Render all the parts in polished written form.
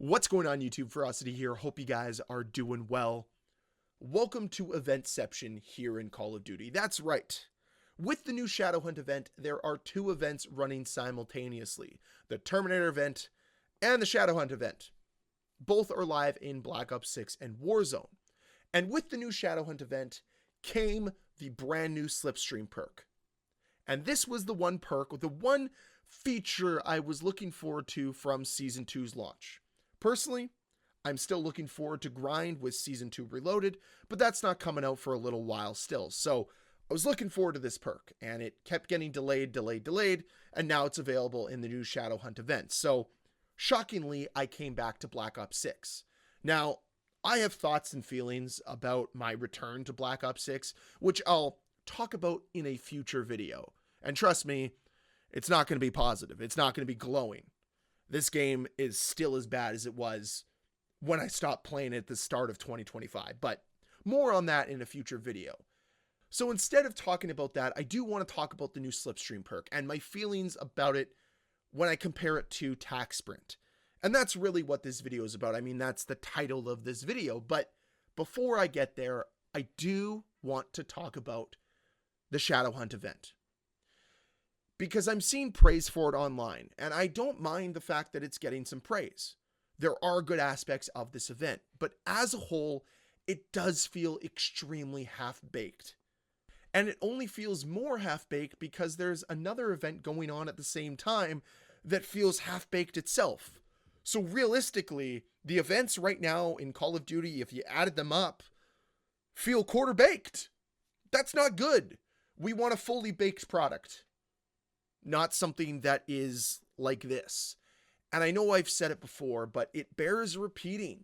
What's going on, YouTube? Ferocity here. Hope you guys are doing well. Welcome to Eventception here in Call of Duty. That's right. With the new Shadowhunt event, there are two events running simultaneously. The Terminator event and the Shadowhunt event. Both are live in Black Ops 6 and Warzone. And with the new Shadowhunt event came the brand new Slipstream Perk. And this was the one perk, the one feature I was looking forward to from Season 2's launch. Personally, I'm still looking forward to grind with Season 2 Reloaded, but that's not coming out for a little while still. So I was looking forward to this perk, and it kept getting delayed, and now it's available in the new Shadowhunt event. So shockingly, I came back to Black Ops 6. Now, I have thoughts and feelings about my return to Black Ops 6, which I'll talk about in a future video. And trust me, it's not going to be positive. It's not going to be glowing. This game is still as bad as it was when I stopped playing it at the start of 2025, but more on that in a future video. So instead of talking about that, I do want to talk about the new Slipstream perk and my feelings about it when I compare it to Tac Sprint. And that's really what this video is about. I mean, that's the title of this video, but before I get there, I do want to talk about the Shadowhunt event. Because I'm seeing praise for it online, and I don't mind the fact that it's getting some praise. There are good aspects of this event, but as a whole, it does feel extremely half-baked. And it only feels more half-baked because there's another event going on at the same time that feels half-baked itself. So realistically, the events right now in Call of Duty, if you added them up, feel quarter-baked. That's not good. We want a fully baked product. Not something that is like this. And I know I've said it before, but it bears repeating.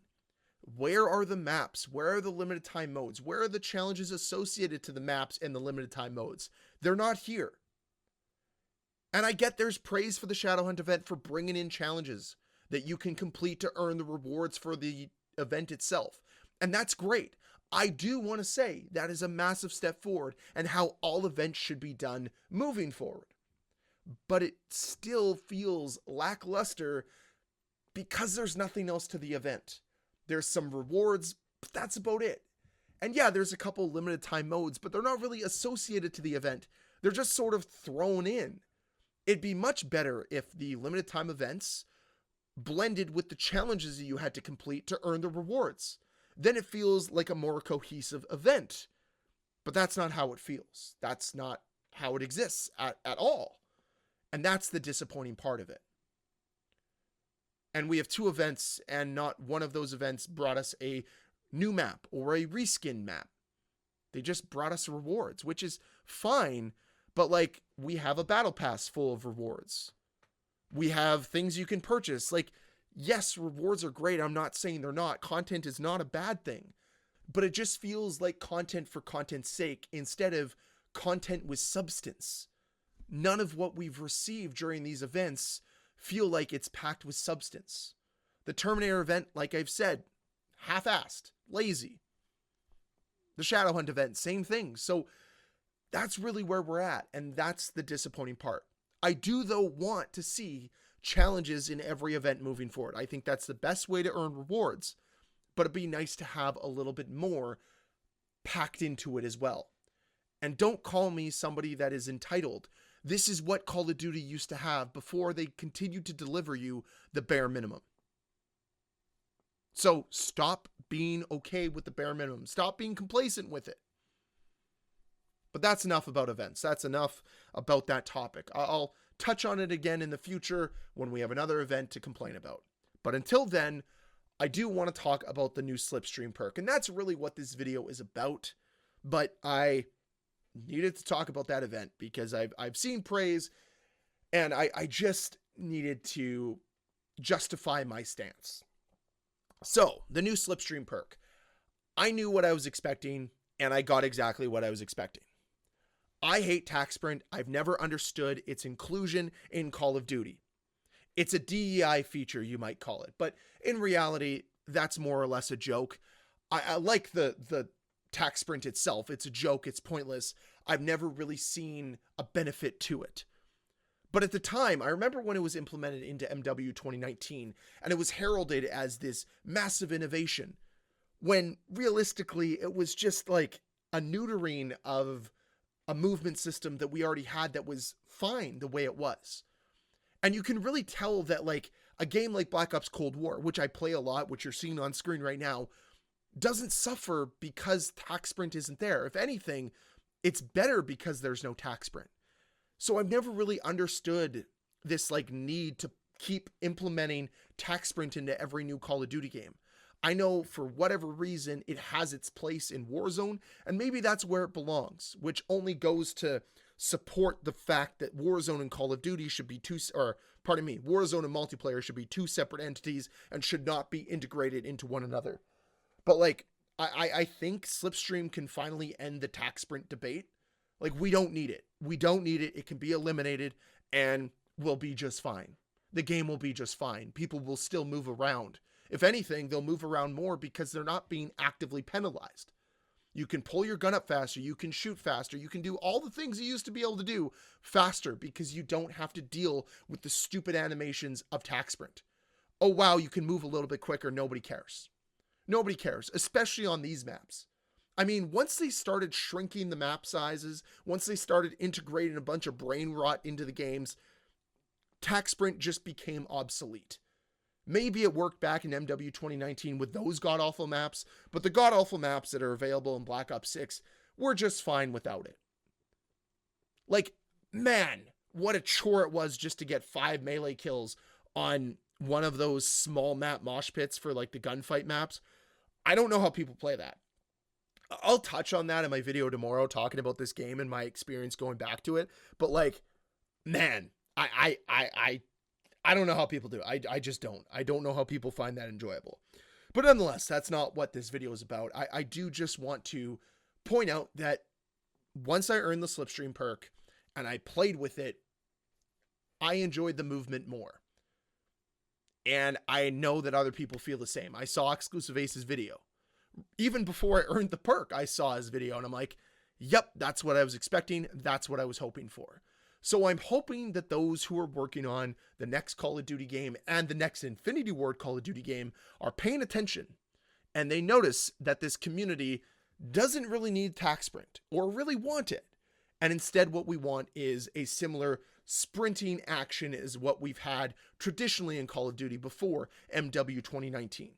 Where are the maps? Where are the limited time modes? Where are the challenges associated to the maps and the limited time modes? They're not here. And I get there's praise for the Shadowhunt event for bringing in challenges that you can complete to earn the rewards for the event itself. And that's great. I do want to say that is a massive step forward and how all events should be done moving forward. But it still feels lackluster because there's nothing else to the event. There's some rewards, but that's about it. And yeah, there's a couple limited time modes, but they're not really associated to the event. They're just sort of thrown in. It'd be much better if the limited time events blended with the challenges that you had to complete to earn the rewards. Then it feels like a more cohesive event. But that's not how it feels. That's not how it exists at all. And that's the disappointing part of it. And we have two events, and not one of those events brought us a new map or a reskin map. They just brought us rewards, which is fine, but like, we have a battle pass full of rewards. We have things you can purchase. Like, yes, rewards are great. I'm not saying they're not. Content is not a bad thing. But it just feels like content for content's sake instead of content with substance. None of what we've received during these events feel like it's packed with substance. The Terminator event, like I've said, half-assed, lazy. The Shadowhunt event, same thing. So that's really where we're at, and that's the disappointing part. I do, though, want to see challenges in every event moving forward. I think that's the best way to earn rewards, but it'd be nice to have a little bit more packed into it as well. And don't call me somebody that is entitled. This is what Call of Duty used to have before they continued to deliver you the bare minimum. So stop being okay with the bare minimum. Stop being complacent with it. But that's enough about events. That's enough about that topic. I'll touch on it again in the future when we have another event to complain about. But until then, I do want to talk about the new Slipstream perk. And that's really what this video is about. But I needed to talk about that event because I've seen praise, and I just needed to justify my stance. So, the new Slipstream perk. I knew what I was expecting, and I got exactly what I was expecting. I hate Tac Sprint. I've never understood its inclusion in Call of Duty. It's a DEI feature, you might call it, but in reality, that's more or less a joke. I like the Tac Sprint itself. It's a joke. It's pointless. I've never really seen a benefit to it. But at the time, I remember when it was implemented into MW 2019, and it was heralded as this massive innovation, when realistically it was just like a neutering of a movement system that we already had that was fine the way it was. And you can really tell that like a game like Black Ops Cold War, which I play a lot, which you're seeing on screen right now, doesn't suffer because tac sprint isn't there. If anything, it's better because there's no tac sprint. So I've never really understood this like need to keep implementing tac sprint into every new Call of Duty game. I know for whatever reason it has its place in Warzone, and maybe that's where it belongs, which only goes to support the fact that Warzone and Call of Duty should be Warzone and multiplayer should be two separate entities and should not be integrated into one another. But like, I think Slipstream can finally end the tac sprint debate. Like, we don't need it. We don't need it. It can be eliminated and we'll be just fine. The game will be just fine. People will still move around. If anything, they'll move around more because they're not being actively penalized. You can pull your gun up faster. You can shoot faster. You can do all the things you used to be able to do faster because you don't have to deal with the stupid animations of tac sprint. Oh, wow, you can move a little bit quicker. Nobody cares. Nobody cares, especially on these maps. I mean, once they started shrinking the map sizes, once they started integrating a bunch of brain rot into the games, tac sprint just became obsolete. Maybe it worked back in MW 2019 with those god-awful maps, but the god-awful maps that are available in Black Ops 6 were just fine without it. Like, man, what a chore it was just to get 5 melee kills on one of those small map mosh pits for like the gunfight maps. I don't know how people play that. I'll touch on that in my video tomorrow talking about this game and my experience going back to it. But like, man, I don't know how people do it. I just don't. I don't know how people find that enjoyable. But nonetheless, that's not what this video is about. I do just want to point out that once I earned the Slipstream perk and I played with it, I enjoyed the movement more. And I know that other people feel the same. I saw Exclusive Ace's video. Even before I earned the perk, I saw his video and I'm like, yep, that's what I was expecting. That's what I was hoping for. So I'm hoping that those who are working on the next Call of Duty game and the next Infinity Ward Call of Duty game are paying attention and they notice that this community doesn't really need tac sprint or really want it. And instead what we want is a similar sprinting action as what we've had traditionally in Call of Duty before MW 2019.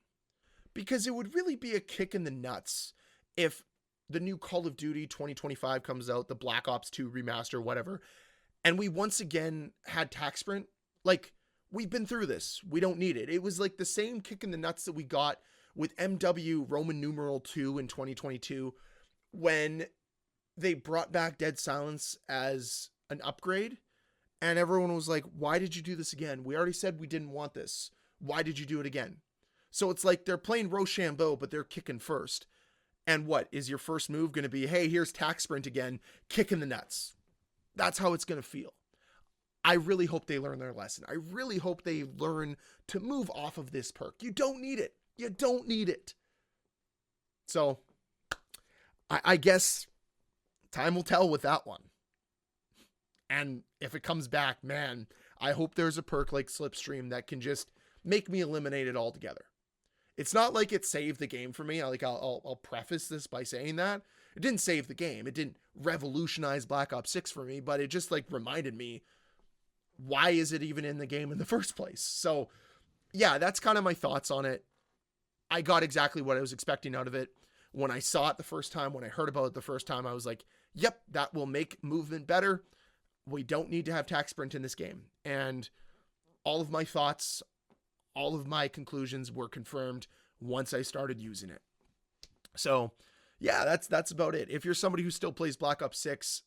Because it would really be a kick in the nuts if the new Call of Duty 2025 comes out, the Black Ops 2 remaster, whatever, and we once again had tac sprint. Like, we've been through this. We don't need it. It was like the same kick in the nuts that we got with MW Roman numeral 2 in 2022 when they brought back Dead Silence as an upgrade. And everyone was like, why did you do this again? We already said we didn't want this. Why did you do it again? So it's like they're playing Rochambeau, but they're kicking first. And what is your first move going to be? Hey, here's tac sprint again, kick in the nuts. That's how it's going to feel. I really hope they learn their lesson. I really hope they learn to move off of this perk. You don't need it. You don't need it. So I guess time will tell with that one. And if it comes back, man, I hope there's a perk like Slipstream that can just make me eliminate it altogether. It's not like it saved the game for me. I'll preface this by saying that. It didn't save the game. It didn't revolutionize Black Ops 6 for me, but it just like reminded me, why is it even in the game in the first place? So yeah, that's kind of my thoughts on it. I got exactly what I was expecting out of it. When I saw it the first time, when I heard about it the first time, I was like, yep, that will make movement better. We don't need to have tac sprint in this game. And all of my thoughts, all of my conclusions were confirmed once I started using it. So yeah, that's about it. If you're somebody who still plays Black Ops 6,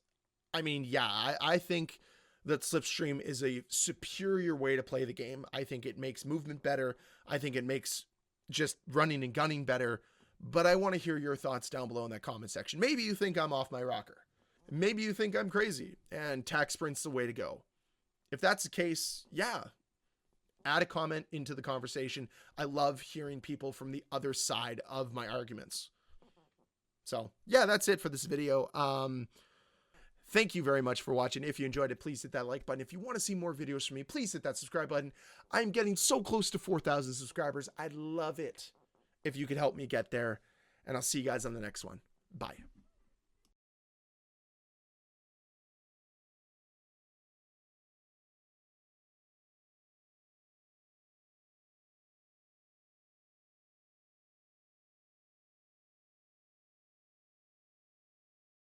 I mean, yeah, I think that Slipstream is a superior way to play the game. I think it makes movement better. I think it makes just running and gunning better. But I want to hear your thoughts down below in that comment section. Maybe you think I'm off my rocker. Maybe you think I'm crazy and tac sprint's the way to go. If that's the case, yeah, add a comment into the conversation. I love hearing people from the other side of my arguments. So yeah, that's it for this video. Thank you very much for watching. If you enjoyed it, please hit that like button. If you want to see more videos from me, please hit that subscribe button. I'm getting so close to 4,000 subscribers. I'd love it if you could help me get there. And I'll see you guys on the next one. Bye.